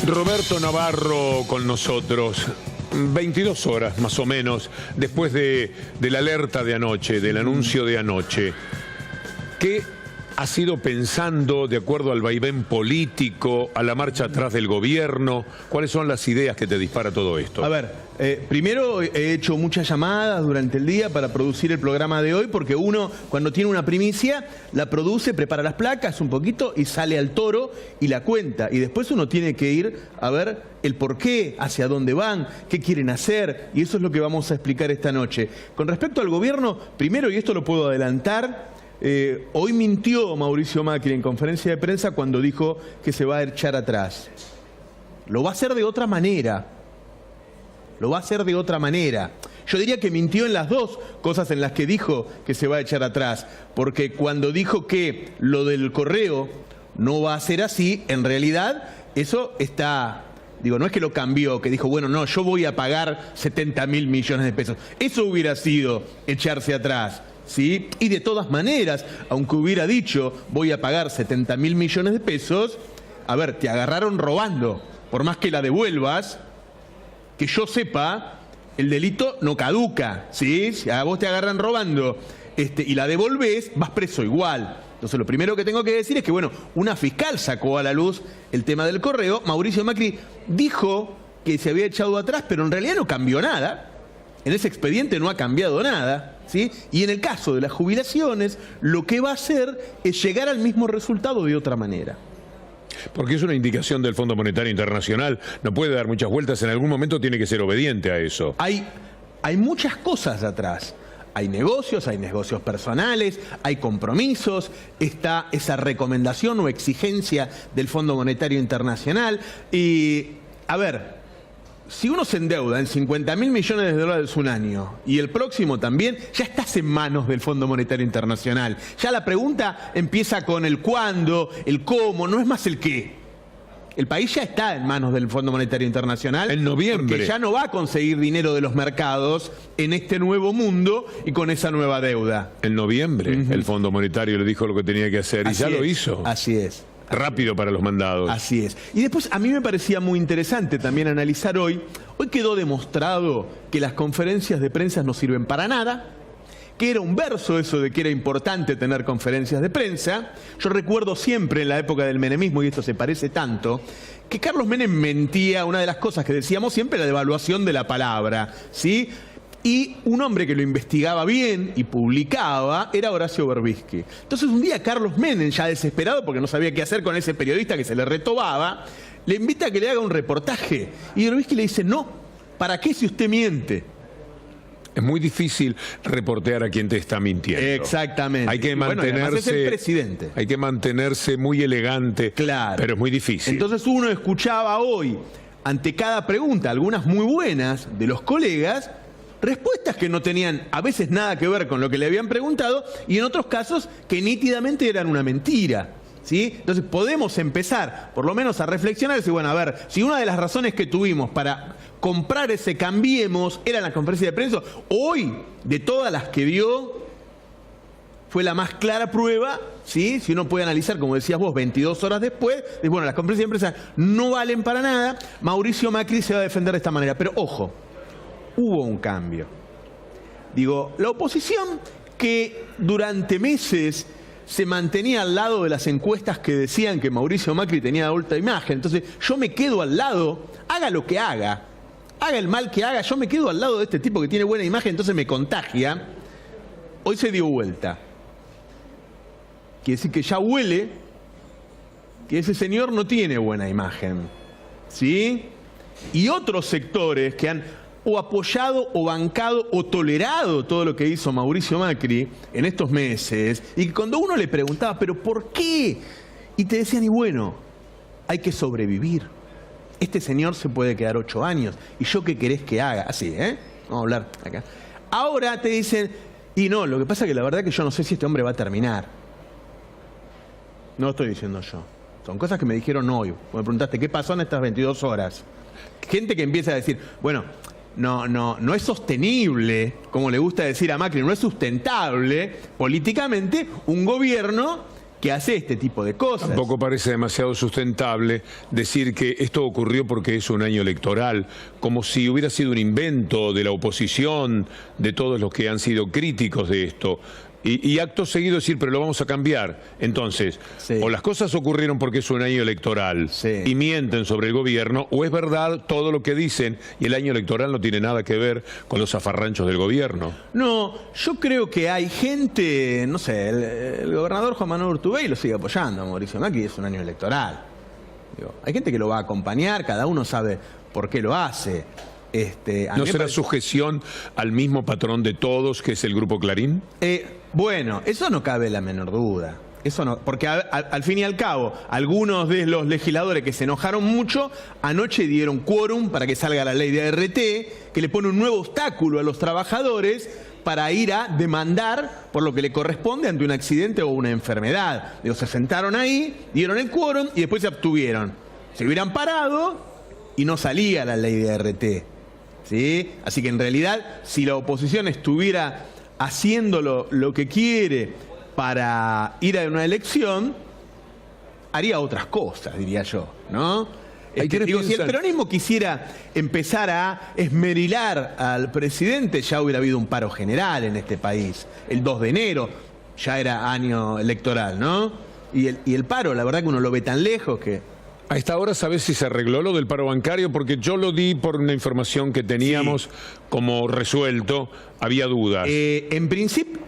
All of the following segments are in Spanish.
Roberto Navarro con nosotros. 22 horas más o menos después de la alerta de anoche, del anuncio de anoche. ¿Qué has ido pensando de acuerdo al vaivén político, a la marcha atrás del gobierno? ¿Cuáles son las ideas que te dispara todo esto? A ver, primero he hecho muchas llamadas durante el día para producir el programa de hoy, porque uno cuando tiene una primicia la produce, prepara las placas un poquito y sale al toro y la cuenta. Y después uno tiene que ir a ver el por qué, hacia dónde van, qué quieren hacer, y eso es lo que vamos a explicar esta noche. Con respecto al gobierno, primero, y esto lo puedo adelantar, hoy mintió Mauricio Macri en conferencia de prensa cuando dijo que se va a echar atrás. Lo va a hacer de otra manera. Lo va a hacer de otra manera. Yo diría que mintió en las dos cosas en las que dijo que se va a echar atrás. Porque cuando dijo que lo del correo no va a ser así, en realidad eso está... Digo, no es que lo cambió, que dijo, bueno, no, yo voy a pagar 70.000 millones de pesos. Eso hubiera sido echarse atrás, ¿sí? Y de todas maneras, aunque hubiera dicho, voy a pagar 70.000 millones de pesos, a ver, te agarraron robando. Por más que la devuelvas, que yo sepa, el delito no caduca, ¿sí? Si a vos te agarran robando y la devolvés, vas preso igual. Entonces lo primero que tengo que decir es que, bueno, una fiscal sacó a la luz el tema del correo. Mauricio Macri dijo que se había echado atrás, pero en realidad no cambió nada. En ese expediente no ha cambiado nada, ¿sí? Y en el caso de las jubilaciones, lo que va a hacer es llegar al mismo resultado de otra manera. Porque es una indicación del Fondo Monetario Internacional, no puede dar muchas vueltas, en algún momento tiene que ser obediente a eso. Hay muchas cosas atrás. Hay negocios personales, hay compromisos, está esa recomendación o exigencia del Fondo Monetario Internacional. Y, a ver, si uno se endeuda en 50.000 millones de dólares un año y el próximo también, ya estás en manos del Fondo Monetario Internacional. Ya la pregunta empieza con el cuándo, el cómo, no es más el qué. El país ya está en manos del Fondo Monetario Internacional. En noviembre. Porque ya no va a conseguir dinero de los mercados en este nuevo mundo y con esa nueva deuda. En noviembre el Fondo Monetario le dijo lo que tenía que hacer y ya lo hizo. Así es. Rápido para los mandados. Así es. Y después a mí me parecía muy interesante también analizar hoy quedó demostrado que las conferencias de prensa no sirven para nada, que era un verso eso de que era importante tener conferencias de prensa. Yo recuerdo siempre en la época del menemismo, y esto se parece tanto, que Carlos Menem mentía. Una de las cosas que decíamos siempre era la devaluación de la palabra, ¿sí? Y un hombre que lo investigaba bien y publicaba era Horacio Berbisky. Entonces un día Carlos Menem, ya desesperado porque no sabía qué hacer con ese periodista que se le retobaba, le invita a que le haga un reportaje. Y Berbisky le dice, no, ¿para qué si usted miente? Es muy difícil reportear a quien te está mintiendo. Exactamente. Hay que mantenerse, bueno, es el presidente. Hay que mantenerse muy elegante, claro, pero es muy difícil. Entonces uno escuchaba hoy, ante cada pregunta, algunas muy buenas de los colegas, respuestas que no tenían a veces nada que ver con lo que le habían preguntado y en otros casos que nítidamente eran una mentira, ¿sí? Entonces podemos empezar por lo menos a reflexionar y decir, bueno, a ver, si una de las razones que tuvimos para comprar ese Cambiemos era la conferencia de prensa, hoy de todas las que dio fue la más clara prueba, ¿sí? Si uno puede analizar, como decías vos, 22 horas después, de, bueno, las conferencias de prensa no valen para nada. Mauricio Macri se va a defender de esta manera, pero ojo, hubo un cambio. Digo, la oposición que durante meses se mantenía al lado de las encuestas que decían que Mauricio Macri tenía alta imagen. Entonces yo me quedo al lado, haga lo que haga, haga el mal que haga, yo me quedo al lado de este tipo que tiene buena imagen, entonces me contagia. Hoy se dio vuelta. Quiere decir que ya huele que ese señor no tiene buena imagen, ¿sí? Y otros sectores que han o apoyado o bancado o tolerado todo lo que hizo Mauricio Macri en estos meses, y cuando uno le preguntaba, ¿pero por qué? Y te decían, y bueno, hay que sobrevivir. Este señor se puede quedar 8 años, ¿y yo qué querés que haga? Así, vamos a hablar acá. Ahora te dicen, y no, lo que pasa es que la verdad es que yo no sé si este hombre va a terminar. No lo estoy diciendo yo. Son cosas que me dijeron hoy. Me preguntaste, ¿qué pasó en estas 22 horas? Gente que empieza a decir, bueno, no es sostenible, como le gusta decir a Macri, no es sustentable políticamente un gobierno que hace este tipo de cosas. Tampoco parece demasiado sustentable decir que esto ocurrió porque es un año electoral, como si hubiera sido un invento de la oposición, de todos los que han sido críticos de esto. Y acto seguido decir, pero lo vamos a cambiar. Entonces, sí, o las cosas ocurrieron porque es un año electoral, sí, y mienten sobre el gobierno, o es verdad todo lo que dicen y el año electoral no tiene nada que ver con los zafarranchos del gobierno. No, yo creo que hay gente, no sé, el gobernador Juan Manuel Urtubey lo sigue apoyando a Mauricio Macri, es un año electoral. Digo, hay gente que lo va a acompañar, cada uno sabe por qué lo hace. ¿No será sujeción al mismo patrón de todos, que es el Grupo Clarín? Bueno, eso no cabe la menor duda. Eso no, porque al fin y al cabo, algunos de los legisladores que se enojaron mucho, anoche dieron quórum para que salga la ley de ART, que le pone un nuevo obstáculo a los trabajadores para ir a demandar por lo que le corresponde ante un accidente o una enfermedad. Digo, se sentaron ahí, dieron el quórum y después se abstuvieron. Se hubieran parado y no salía la ley de ART. ¿Sí? Así que en realidad, si la oposición estuviera haciendo lo que quiere para ir a una elección, haría otras cosas, diría yo, ¿no? Digo, si el peronismo quisiera empezar a esmerilar al presidente, ya hubiera habido un paro general en este país. El 2 de enero ya era año electoral, ¿no? Y el paro, la verdad que uno lo ve tan lejos que... A esta hora, ¿sabes si se arregló lo del paro bancario? Porque yo lo di por una información que teníamos como resuelto. Había dudas. En principio,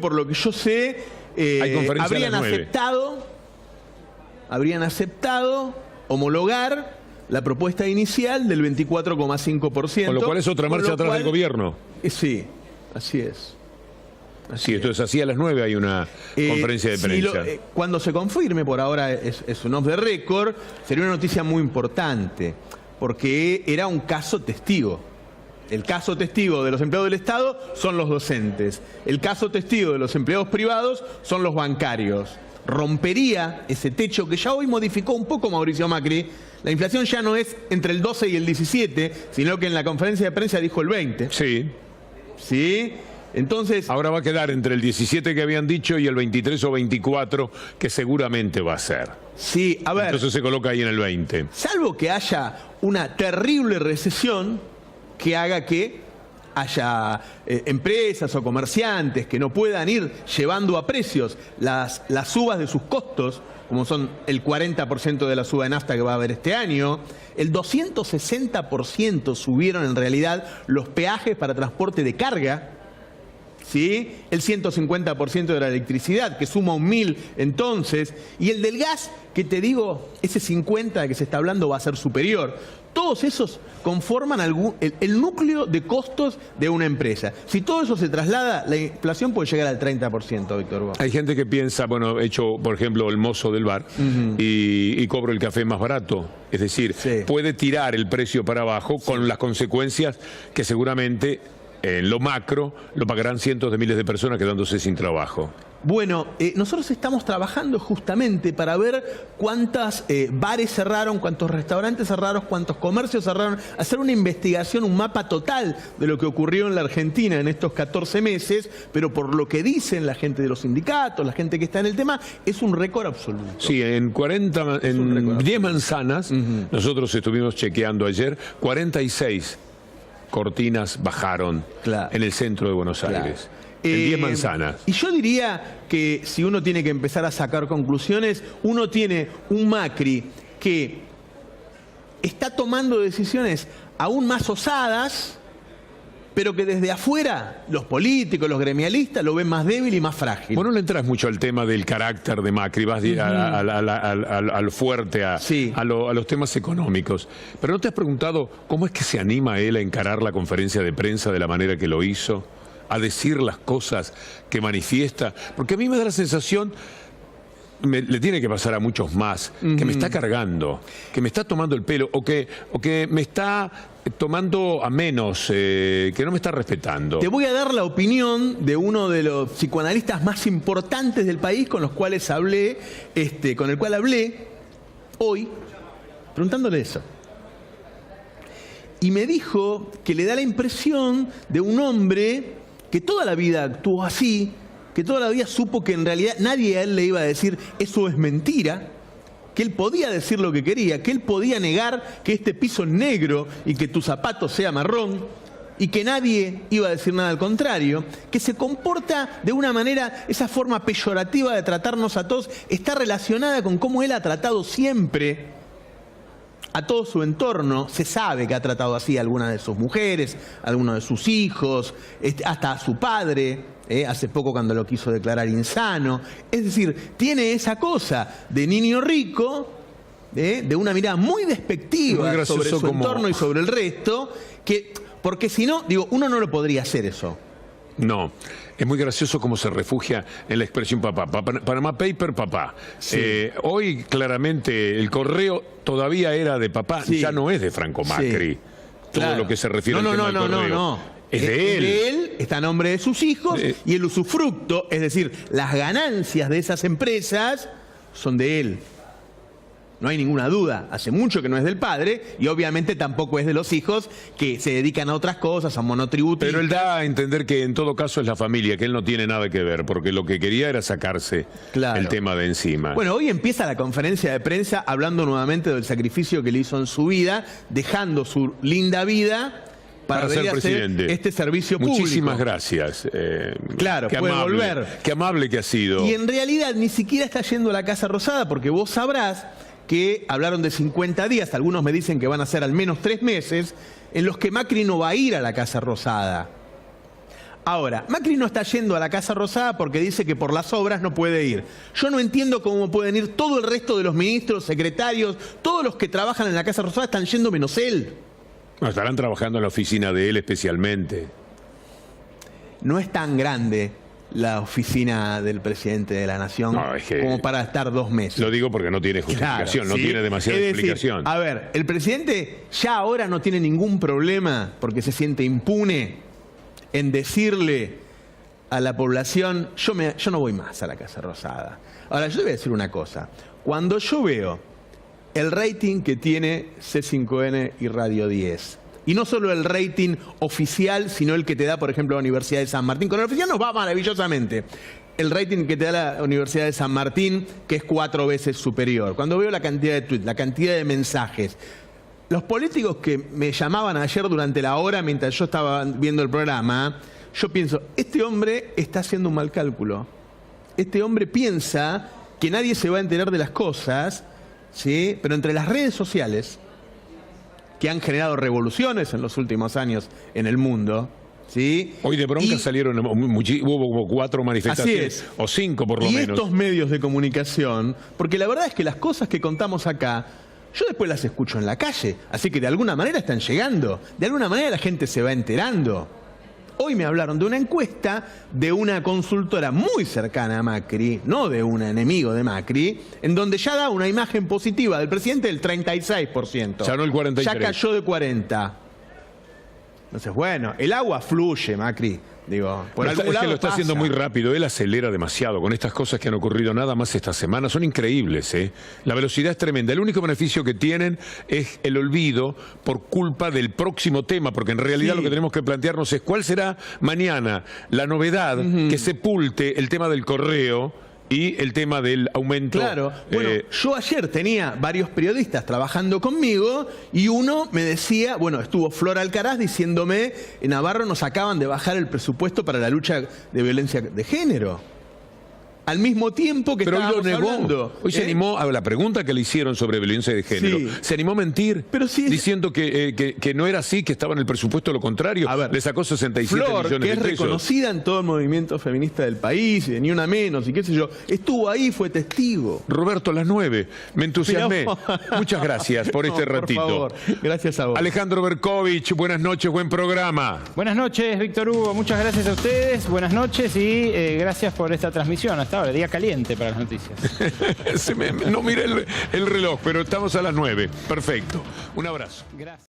por lo que yo sé, habrían aceptado homologar la propuesta inicial del 24,5%. Con lo cual es otra marcha atrás del gobierno. Sí, así es. Sí, entonces así a las 9 hay una conferencia de prensa. Cuando se confirme, por ahora es un off the record, sería una noticia muy importante, porque era un caso testigo. El caso testigo de los empleados del Estado son los docentes. El caso testigo de los empleados privados son los bancarios. Rompería ese techo que ya hoy modificó un poco Mauricio Macri. La inflación ya no es entre el 12 y el 17, sino que en la conferencia de prensa dijo el 20. Sí. ¿Sí? Entonces, ahora va a quedar entre el 17 que habían dicho y el 23 o 24 que seguramente va a ser. Sí, a ver. Entonces se coloca ahí en el 20. Salvo que haya una terrible recesión que haga que haya empresas o comerciantes que no puedan ir llevando a precios las subas de sus costos, como son el 40% de la suba de nafta que va a haber este año, el 260% subieron en realidad los peajes para transporte de carga, ¿sí? El 150% de la electricidad, que suma 1.000 entonces, y el del gas, que te digo, ese 50 que se está hablando va a ser superior. Todos esos conforman el núcleo de costos de una empresa. Si todo eso se traslada, la inflación puede llegar al 30%, Víctor Hugo. Hay gente que piensa, bueno, he hecho, por ejemplo, el mozo del bar y cobro el café más barato. Es decir, puede tirar el precio para abajo con las consecuencias que seguramente en lo macro lo pagarán cientos de miles de personas quedándose sin trabajo. Bueno, nosotros estamos trabajando justamente para ver cuántos bares cerraron, cuántos restaurantes cerraron, cuántos comercios cerraron, hacer una investigación, un mapa total de lo que ocurrió en la Argentina en estos 14 meses, pero por lo que dicen la gente de los sindicatos, la gente que está en el tema, es un récord absoluto. Sí, en 10 manzanas, nosotros estuvimos chequeando ayer, 46 cortinas bajaron en el centro de Buenos Aires. En 10 manzanas. Y yo diría que si uno tiene que empezar a sacar conclusiones, uno tiene un Macri que está tomando decisiones aún más osadas, pero que desde afuera los políticos, los gremialistas lo ven más débil y más frágil. Bueno, no le entras mucho al tema del carácter de Macri, vas al fuerte, a los temas económicos. Pero ¿no te has preguntado cómo es que se anima él a encarar la conferencia de prensa de la manera que lo hizo? A decir las cosas que manifiesta, porque a mí me da la sensación, le tiene que pasar a muchos más, que me está cargando, que me está tomando el pelo, o que me está tomando a menos, que no me está respetando. Te voy a dar la opinión de uno de los psicoanalistas más importantes del país con el cual hablé hoy, preguntándole eso. Y me dijo que le da la impresión de un hombre que toda la vida actuó así, que toda la vida supo que en realidad nadie a él le iba a decir eso es mentira, que él podía decir lo que quería, que él podía negar que este piso es negro y que tu zapato sea marrón, y que nadie iba a decir nada al contrario, que se comporta de una manera, esa forma peyorativa de tratarnos a todos, está relacionada con cómo él ha tratado siempre a todo su entorno. Se sabe que ha tratado así a alguna de sus mujeres, a alguno de sus hijos, hasta a su padre, hace poco cuando lo quiso declarar insano. Es decir, tiene esa cosa de niño rico, de una mirada muy despectiva muy sobre su entorno y sobre el resto, porque si no, digo, uno no lo podría hacer eso. No, es muy gracioso cómo se refugia en la expresión papá. Panama Paper, papá. Sí. Hoy claramente el correo todavía era de papá, Sí. ya no es de Franco Macri. Sí. Todo Claro. lo que se refiere al no, tema del correo. no. Es de él. De él, está a nombre de sus hijos y el usufructo, es decir, las ganancias de esas empresas son de él. No hay ninguna duda, hace mucho que no es del padre y obviamente tampoco es de los hijos que se dedican a otras cosas, a monotributistas. Pero él da a entender que en todo caso es la familia, que él no tiene nada que ver, porque lo que quería era sacarse el tema de encima. Bueno, hoy empieza la conferencia de prensa hablando nuevamente del sacrificio que le hizo en su vida, dejando su linda vida para ser venir a hacer presidente. este servicio público. Muchísimas gracias. Claro, qué puede amable, volver. Qué amable que ha sido. Y en realidad ni siquiera está yendo a la Casa Rosada, porque vos sabrás que hablaron de 50 días, algunos me dicen que van a ser al menos 3 meses, en los que Macri no va a ir a la Casa Rosada. Ahora, Macri no está yendo a la Casa Rosada porque dice que por las obras no puede ir. Yo no entiendo cómo pueden ir todo el resto de los ministros, secretarios, todos los que trabajan en la Casa Rosada están yendo menos él. No, estarán trabajando en la oficina de él especialmente. No es tan grande la oficina del presidente de la Nación como para estar 2 meses. Lo digo porque no tiene justificación, Claro, no tiene demasiada es decir, explicación. A ver, el presidente ya ahora no tiene ningún problema porque se siente impune en decirle a la población, yo no voy más a la Casa Rosada. Ahora, yo te voy a decir una cosa. Cuando yo veo el rating que tiene C5N y Radio 10, y no solo el rating oficial, sino el que te da, por ejemplo, la Universidad de San Martín. Con el oficial nos va maravillosamente. El rating que te da la Universidad de San Martín, que es 4 veces superior. Cuando veo la cantidad de tweets, la cantidad de mensajes, los políticos que me llamaban ayer durante la hora mientras yo estaba viendo el programa, yo pienso, este hombre está haciendo un mal cálculo. Este hombre piensa que nadie se va a enterar de las cosas, ¿sí? Pero entre las redes sociales, que han generado revoluciones en los últimos años en el mundo, ¿sí? Hoy de bronca salieron, hubo como 4 manifestaciones, o 5 por lo menos. Y estos medios de comunicación, porque la verdad es que las cosas que contamos acá, yo después las escucho en la calle, así que de alguna manera están llegando, de alguna manera la gente se va enterando. Hoy me hablaron de una encuesta de una consultora muy cercana a Macri, no de un enemigo de Macri, en donde ya da una imagen positiva del presidente del 36%. Ya no el 43%. Ya cayó de 40%. Entonces, bueno, el agua fluye, Macri. Digo, por algún lado es que lo está pasa. haciendo muy rápido, él acelera demasiado con estas cosas que han ocurrido nada más esta semana, son increíbles, ¿eh? La velocidad es tremenda, el único beneficio que tienen es el olvido por culpa del próximo tema, porque en realidad lo que tenemos que plantearnos es cuál será mañana la novedad que sepulte el tema del correo y el tema del aumento. Claro. Bueno, yo ayer tenía varios periodistas trabajando conmigo y uno me decía, bueno, estuvo Flor Alcaraz diciéndome, en Navarro nos acaban de bajar el presupuesto para la lucha de violencia de género. Al mismo tiempo que estábamos hablando. Hoy se animó a la pregunta que le hicieron sobre violencia de género. Sí. Se animó a mentir, diciendo que no era así, que estaba en el presupuesto lo contrario. A ver, le sacó 67 Flor, millones que de es pesos. reconocida en todo el movimiento feminista del país, y de Ni Una Menos, y qué sé yo, estuvo ahí, fue testigo. Roberto, a las 9. Me entusiasmé. Pero... Muchas gracias por este ratito. Por favor, gracias a vos. Alejandro Berkovich, buenas noches, buen programa. Buenas noches, Víctor Hugo. Muchas gracias a ustedes. Buenas noches y gracias por esta transmisión. Hasta ahora, día caliente para las noticias. No miré el reloj, pero estamos a las 9. Perfecto. Un abrazo. Gracias.